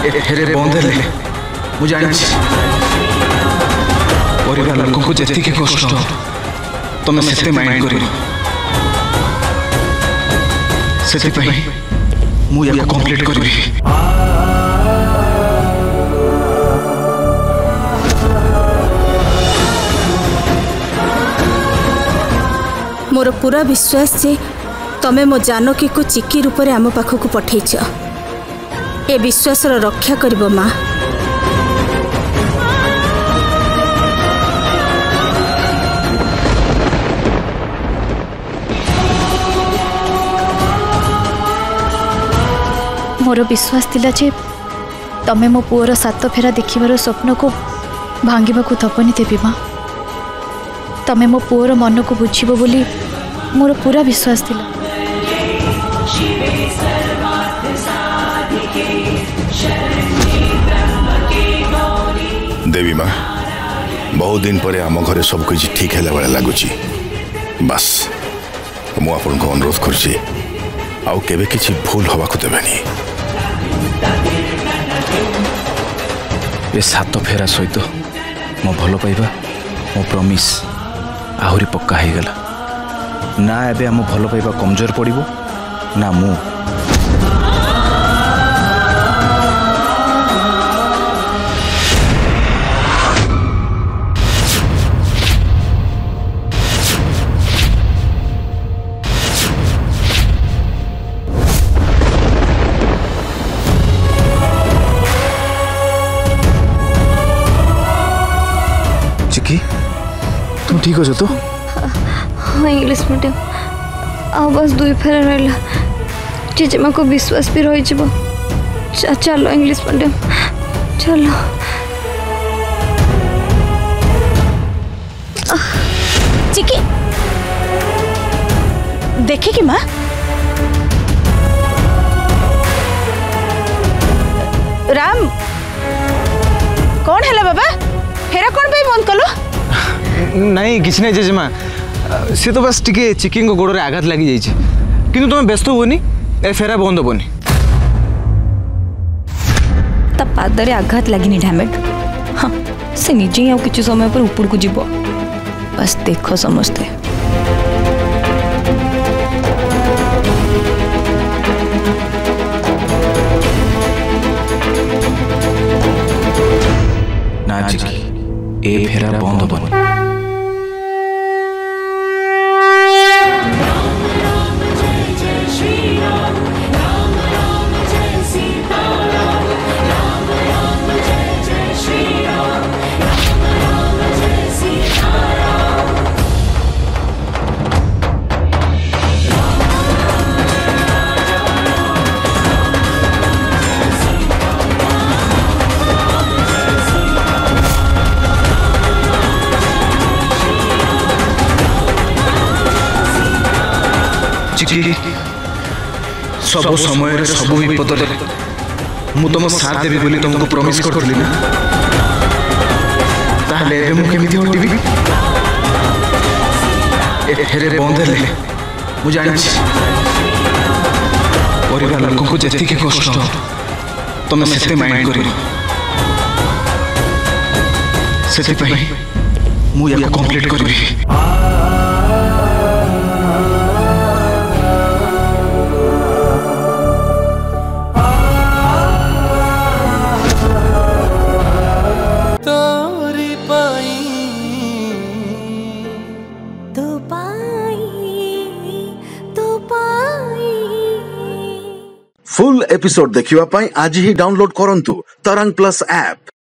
एठेरे बंद हेले मु जानि परिवार लोक को जेति के कष्ट तमे सेते माइंड करियो सेति पई मु या कंप्लीट करबी। मोर पूरा विश्वास जे तमे मो जानकी को चिकी रूप में आम पाखक पठेछ ए विश्वास रक्षा करिबो माँ। मोर विश्वास थिला जे तमे मो पुअर सात फेरा देखिबार स्वप्न को भांगिबा को थपनी देबी माँ। तमे मो पुअर मन को बुझिबो बोली मोर पूरा विश्वास थिला। देवी माँ बहुत दिन पर आम घरे सब कुछ ठीक है भाई लगुच बस मु आपन को अनुरोध करछि आउ केबे किछि भूल हवा को देबेनी। ए सात फेरा सहित मो भल पाइबा मो प्रॉमिस आहुरी पक्का हो गला ना। एबे आम भल पाइबा कमजोर पड़िबो ना मु चिकी तुम ठीक हो तो? हाँ इंग्लिश मीडियम आ बस 2 फेरा रहा जेजेमा को विश्वास भी रही चलो इंग्लिश मीडियम चलो। चिकी देखे कि माँ राम कौन है बाबा फेरा कौन पे बंद कलो? नहीं किसी नहीं जेजेमा सी तो बस टिके चिकी गोड़ में आघात लगी जाइए किंतु तुम व्यस्त होनी ए फेरा बंद हेनी। ता पादरे आघात लगी डैमेज हाँ से निजे ही किसी समय पर ऊपर को जीव बस देख समझते। ना चिकी ए फेरा बंद होबनी। चिकी सब समय सब विपद मु तुम साथ देवी बोली तुमको प्रॉमिस करथली ना ताहले एबे मु केमिति हटिबी? एठेरे बंद हेले मु जानि परिवार लोक को जेति के कष्ट तमे सेते माइंड करियो सेति पई मु या कंप्लीट करबी। फुल एपिसोड देखिवा पाई आज ही डाउनलोड करंतु तरंग प्लस ऐप।